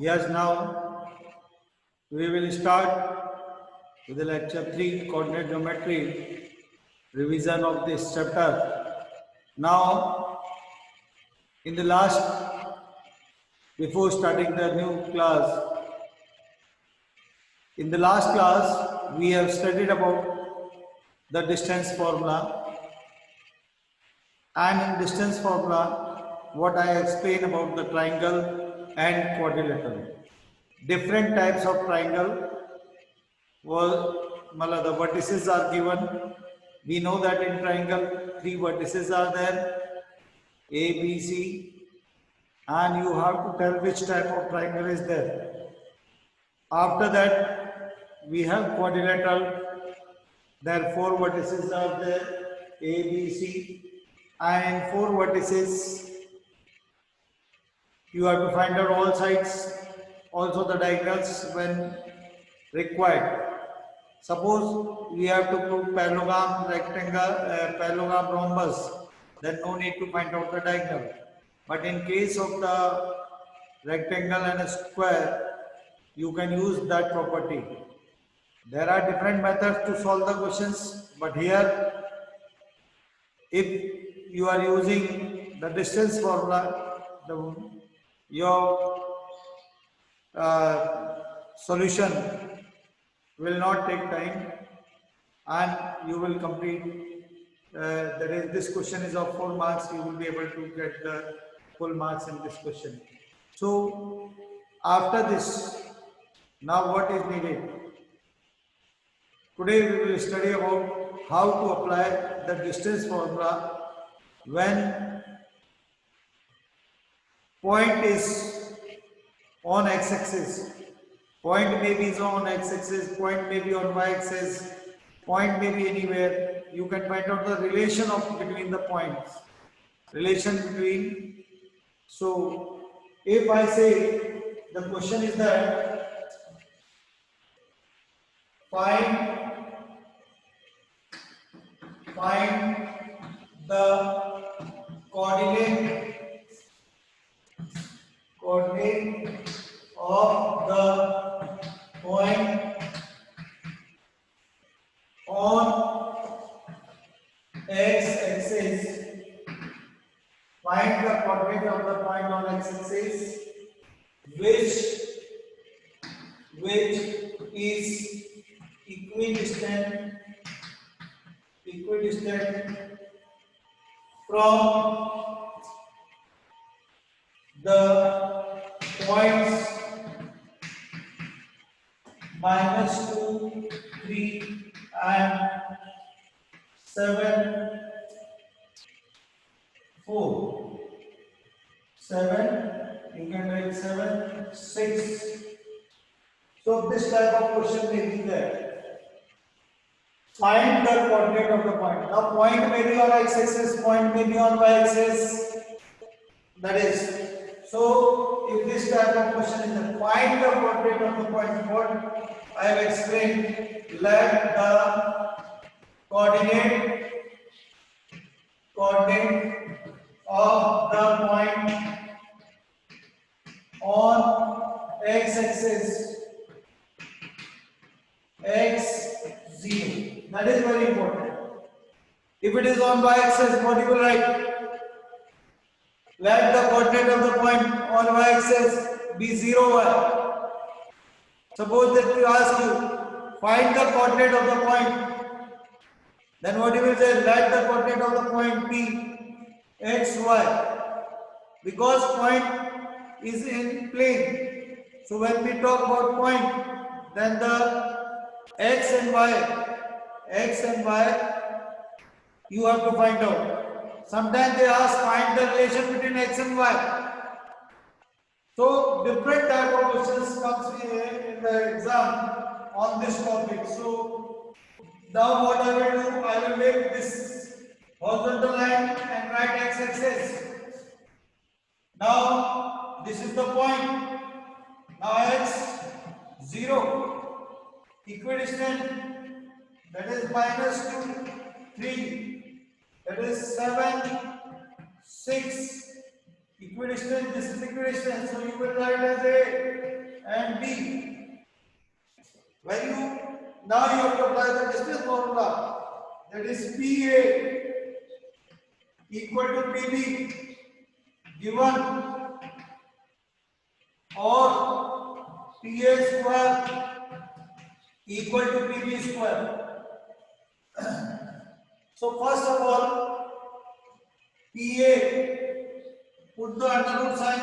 Yes, now we will start with the lecture 3 coordinate geometry revision of this chapter. Now, in the last, before starting the new class, in the last class, we have studied about the distance formula, and in distance formula, what I explained about the triangle and quadrilateral. Different types of triangle the vertices are given. We know that in triangle, 3 vertices are there, A, B, C, and you have to tell which type of triangle is there. After that, we have quadrilateral. There 4 vertices are there, A, B, C, and 4 vertices. You have to find out all sides, also the diagonals when required. Suppose we have to prove parallelogram, rectangle, parallelogram, rhombus, then no need to find out the diagonal. But in case of the rectangle and a square, you can use that property. There are different methods to solve the questions, but here, if you are using the distance formula, your solution will not take time and you will complete. That is, this question is of 4 marks, you will be able to get the full marks in this question. So, after this, now what is needed? Today we will study about how to apply the distance formula when point is on x-axis. Point may be on x-axis, point may be on y-axis, point may be anywhere. You can find out the relation between the points. Relation between. So, if I say the question is that find the coordinate of the point on x-axis. Find the coordinate of the point on x-axis which is equidistant from the points -2, 3 and 7, 4. 7, you can write 7, 6. So this type of question may be there. Find the coordinate of the point. Now point may be on x-axis, point may be on y-axis. That is, so if this type of question is that find the coordinate of the point, what I have explained, let the coordinate of the point on x-axis x0. That is very important. If it is on y-axis, what you will write? Let the coordinate of the point on y-axis be 0, 1. Suppose that we ask you, find the coordinate of the point. Then what you will say? Let the coordinate of the point be x, y. Because point is in plane. So when we talk about point, then the x and y, you have to find out. Sometimes they ask find the relation between x and y. So different type of questions comes in the exam on this topic. So now what I will do, I will make this horizontal line and write x-axis. Now this is the point. Now x 0. Equidistant, that is -2, 3, that is 7, 6. Equidistant, this is equidistant, so you will write as a and B. When you now you have to apply the distance formula, that is PA equal to PB given, or PA square equal to PB square. So first of all, PA, put the under root sign,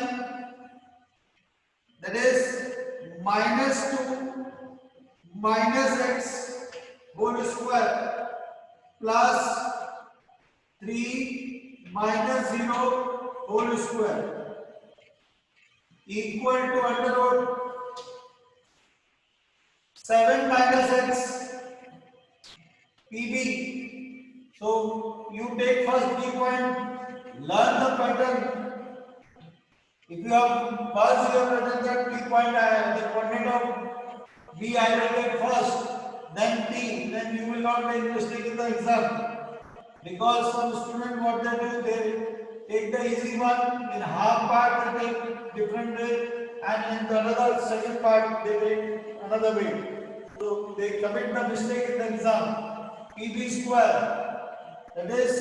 that is -2 minus x whole square plus 3 minus 0 whole square equal to under root 7 minus x PB. So you take first B point, learn the pattern. If you have first you have written that B point, the coordinate of B I will take first, then T, then you will not make mistake in the exam. Because some students what they do, they take the easy one, in half part they take different way, and in the another second part they take another way. So they commit the mistake in the exam. PB square, that is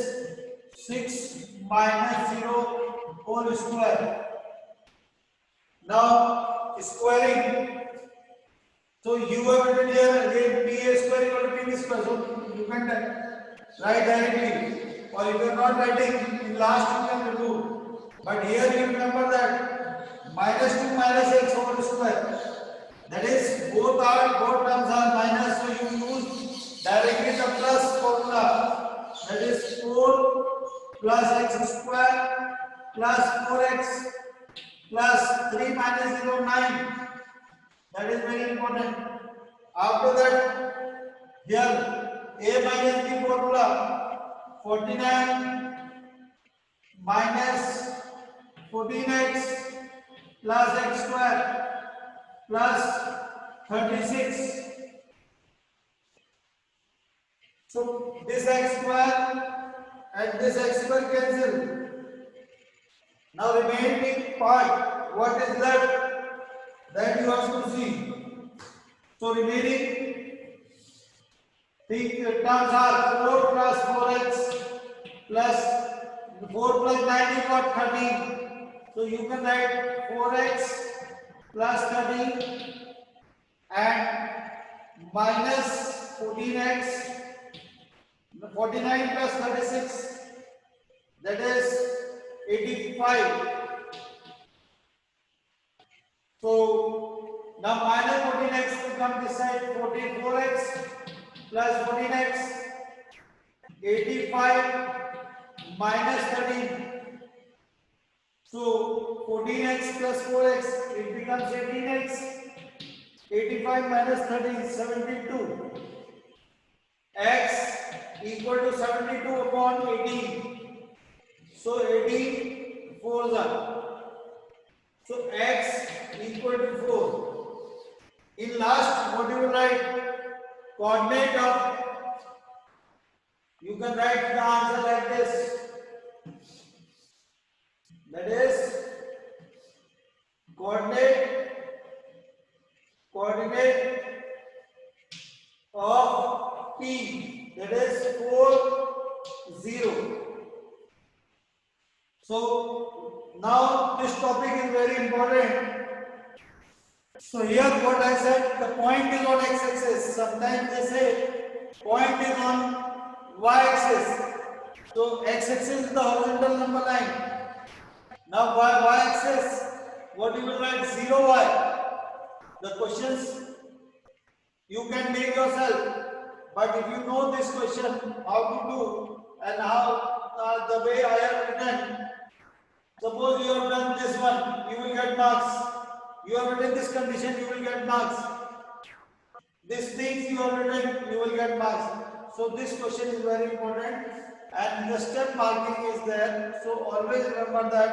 6 minus 0 whole square. Now squaring. So you have written here again PA square equal to PB square. So you can write directly, or if you are not writing, in last you can do. But here you remember that -2 minus x whole square. That is both terms are minus, so you use directly the plus formula. That is 4 plus x square plus 4x plus 3 minus 0, 9. That is very important. After that, here a minus b formula, 49 minus 14x plus x square plus 36. So this x square and this x square cancel. Now remaining part, what is left? That you have to see. So remaining terms are 4 plus 4x plus 4 plus 9 is what, 13. So you can write 4x plus 13 and minus 14x, 49 plus 36, that is 85. So now minus 14x will come this side, 44x plus 14x, 85 minus 13. So 14x plus 4x, it becomes 18x. 85 minus 13 is 72. X equal to 72 upon 18. So 18 4s are. So x equal to 4. In last, what you will write? Coordinate of. You can write the answer like this. That is coordinate of P, that is 4 0. So now this topic is very important. So here what I said, the point is on x-axis. Sometimes they say point is on y-axis. So x-axis is the horizontal number line. Now y-axis, what you will write? 0y. The questions you can make yourself, but if you know this question, how to do and how the way I have written, suppose you have done this one, you will get marks. You have written this condition, you will get marks. These things you have written, you will get marks. So this question is very important, and the step marking is there. So always remember that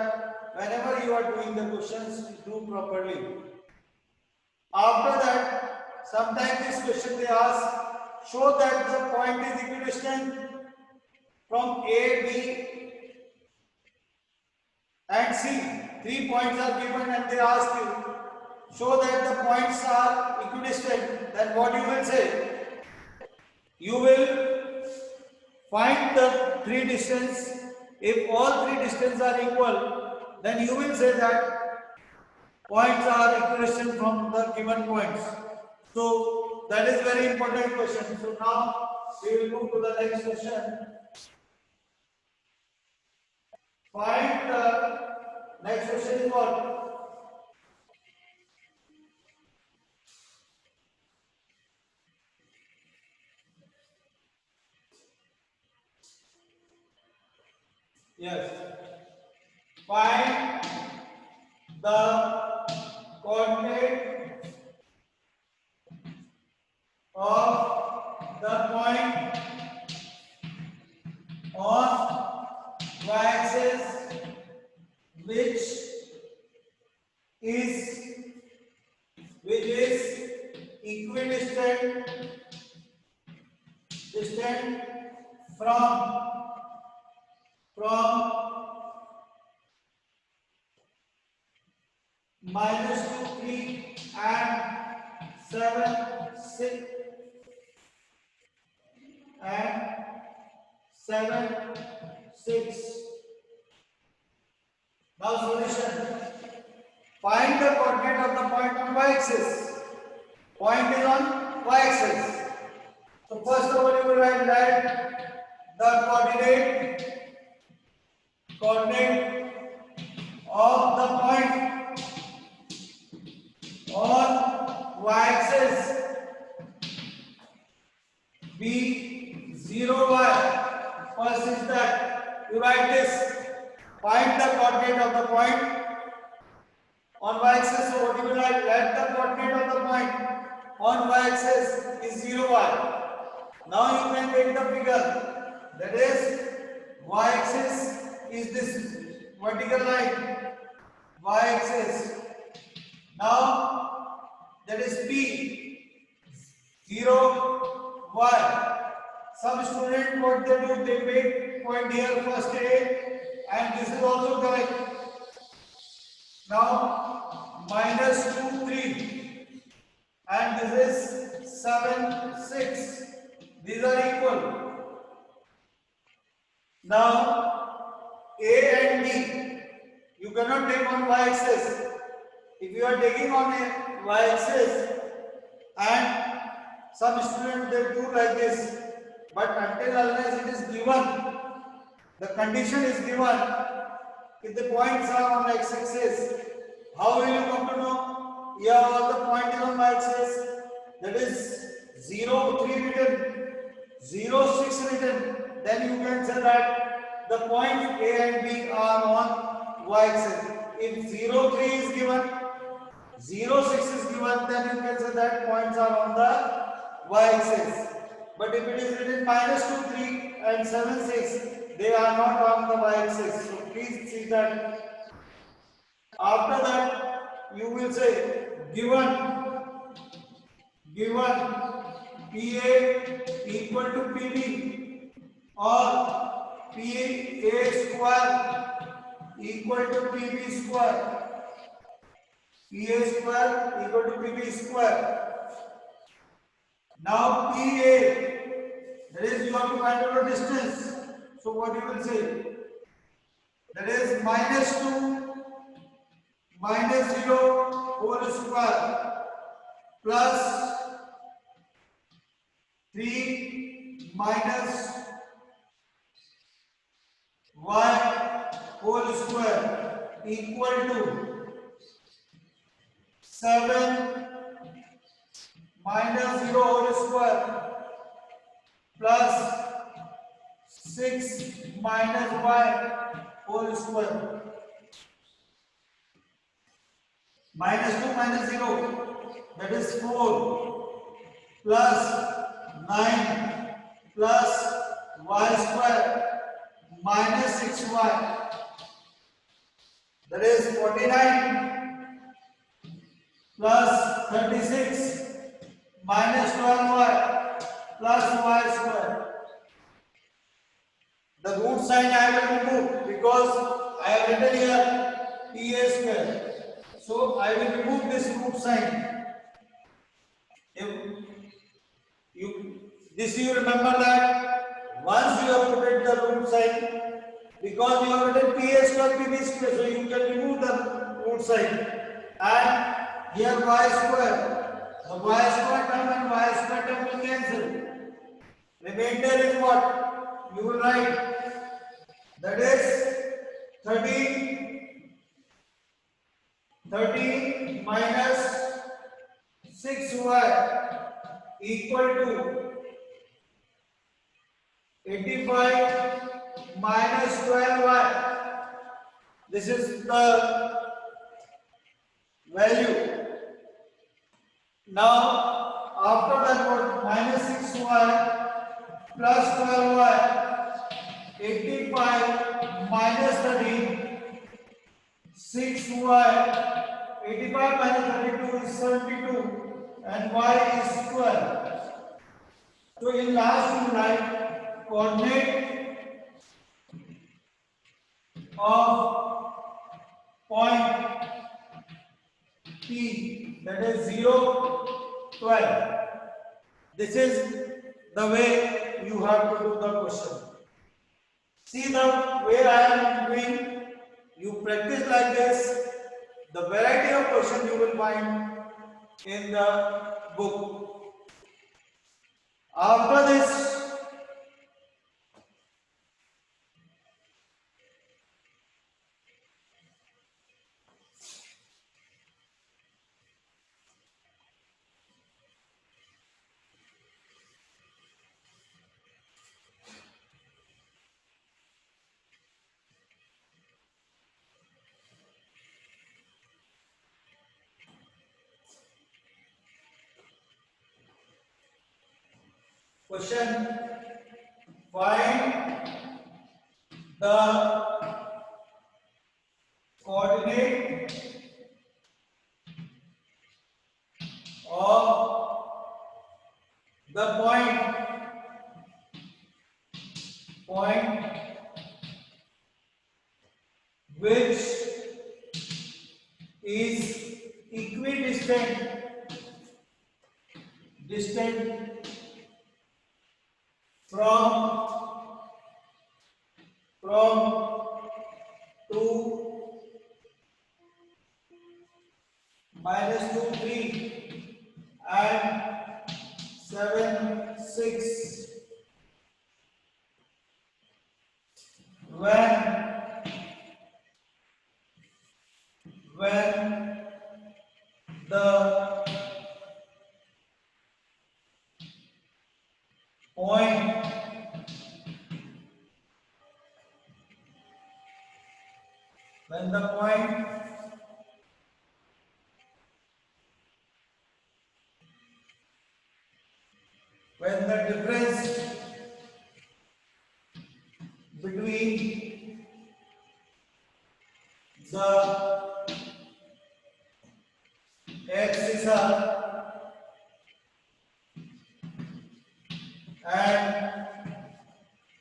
whenever you are doing the questions, do properly. After that, sometimes this question they ask, show that the point is equidistant from A, B and C. 3 points are given and they ask you, show that the points are equidistant, then what you will say? You will find the three distance. If all three distances are equal, then you will say that points are equidistant from the given points. So that is very important question. So now we will move to the next question. Find the next question is what? Yes. Find the coordinate of the point on y-axis which is equidistant from -2, 3 and 7, 6 and 7, 6. Now solution. Find the coordinate of the point on y-axis. Point is on y-axis. So first of all you will write that the coordinate of the point on y-axis be 0y. First is that you write this. Find the coordinate of the point on y-axis. So what you will write? Let the coordinate of the point on y-axis is 0y. Now you can take the figure. That is y-axis is this vertical line. Y-axis. Now that is P 0 y. Some student what they do, they make point here first A, and this is also correct. Now -2, 3 and this is 7, 6. These are equal. Now A and B you cannot take on y-axis. If you are taking on a y-axis, and some students they do like this, but until unless it is given, the condition is given, if the points are on x-axis, how will you come to know? Here all the point is on y-axis, that is 0, 3 written, 0, 6 written, then you can say that the points A and B are on y-axis. If 0, 3 is given, 0, 6 is given, then you can say that points are on the y-axis. But if it is written -2, 3 and 7, 6, they are not on the y-axis. So please see that. After that, you will say given PA equal to PB or PA square equal to PB square. PA square equal to PB square. Now PA, that is you have to find out the distance. So what you will say? That is -2 -0 whole square plus 3 minus y whole square equal to 7 minus 0 whole square plus 6 minus y whole square. -2 minus 0, that is 4 plus 9 plus y square minus 6y, that is 49 plus 36 minus 12y plus y square. The root sign I will remove because I have written here PA square. So I will remove this root sign. If you remember that once you have put the root sign, because you have written PA square PB square, so you can remove the root sign. And here y square, the y square term and y square term will cancel. Remainder is what? You will write, that is 13 minus 6y equal to 85 minus 12y. This is the value. Now, after that, what? Minus 6y plus 12y, 85 minus 13, 6y, 85 minus 32 is 72, and y is 12. So, in last you write coordinate of point P, that is 0, 12. This is the way you have to do the question. See the way I am doing. You practice like this. The variety of question you will find in the book. After this, question: find the coordinate of the point which is distant from 2 minus 2 3 and 7 6 when the point when the difference between the axis and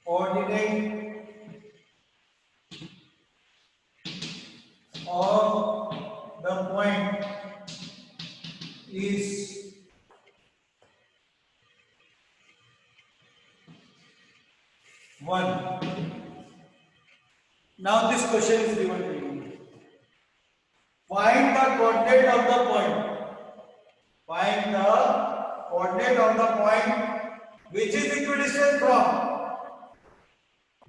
coordinate of the point is 1. Now this question is given to you. Find the coordinate of the point. Find the coordinate of the point which is equidistant from.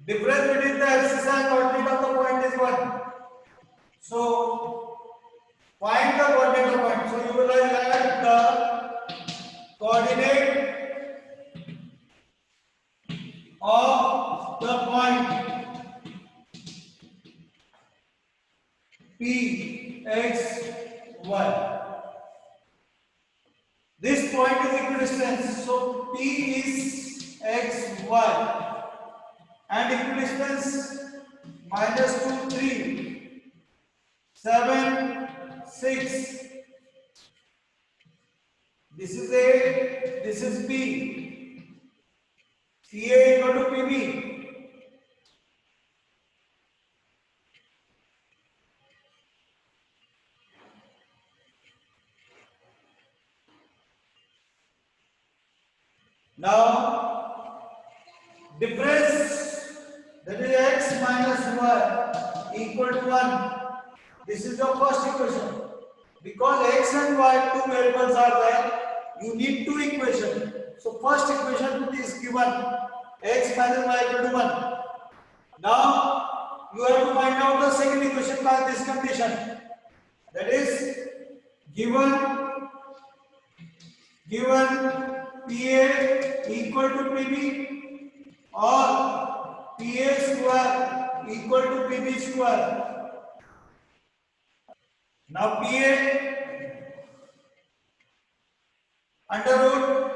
Difference between the axis and coordinate of the point is 1. So find the coordinate of the point. So you will write the coordinate of the point P, X, Y. This point is equidistant. So P is X, Y. And equidistance minus 2, 3, 7, 6. This is A, this is B. CA equal to PB. Now difference, that is x minus y equal to 1. This is the first equation. Because x and y two variables are there, you need two equations. So first equation is given, x minus y equal to 1. Now you have to find out the second equation by this condition. That is given PA equal to PB or PA square equal to PB square. Now PA under root,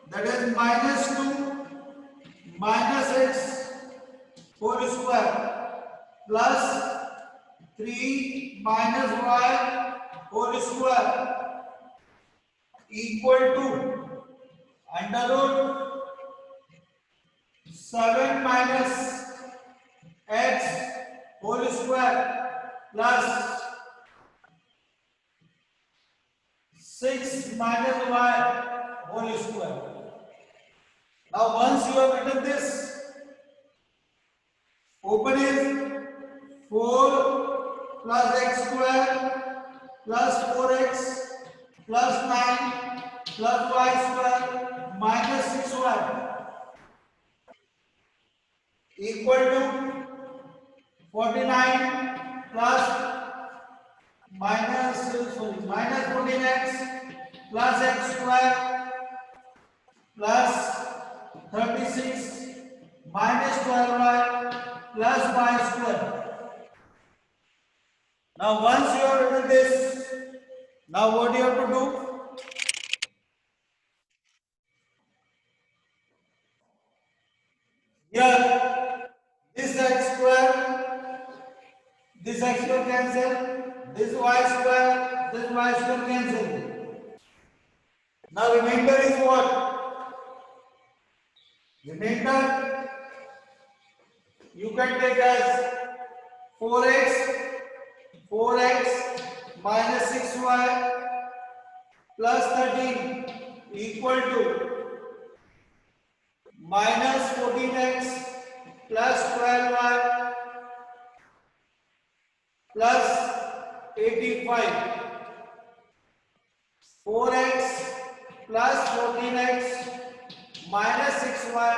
that is minus 2 minus x whole square plus 3 minus y whole square equal to under root 7 minus x whole square plus 6 minus y whole square. Now once you have written this, open is 4 plus x square plus 4x plus 9 plus y square minus 6y equal to 49 plus minus 14x plus x square plus 36 minus 12y plus y square. Now once you have written this, now what do you have to do? Here this x square cancel, this y square cancel. Now remainder is what? Remainder you can take as 4x minus 6y plus 13 equal to minus 14x plus 12y plus 85. 4x plus 14x minus 6y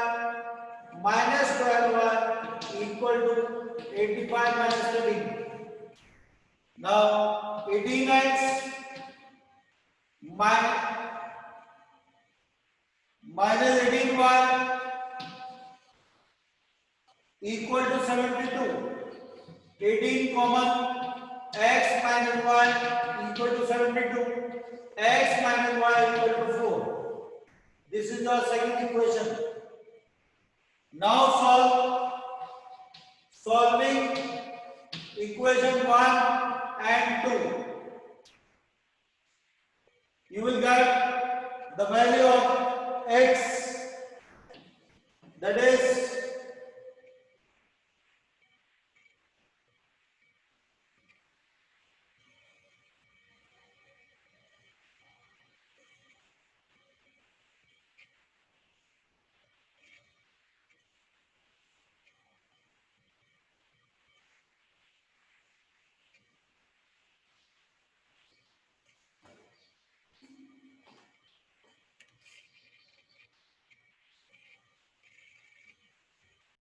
minus 12y equal to 85 minus 13. Now 18x minus 18y equal to 72. 18 common, x minus y equal to 72. X minus y equal to 4. This is the second equation. Now solving equation 1 and 2. You will get the value of x, that is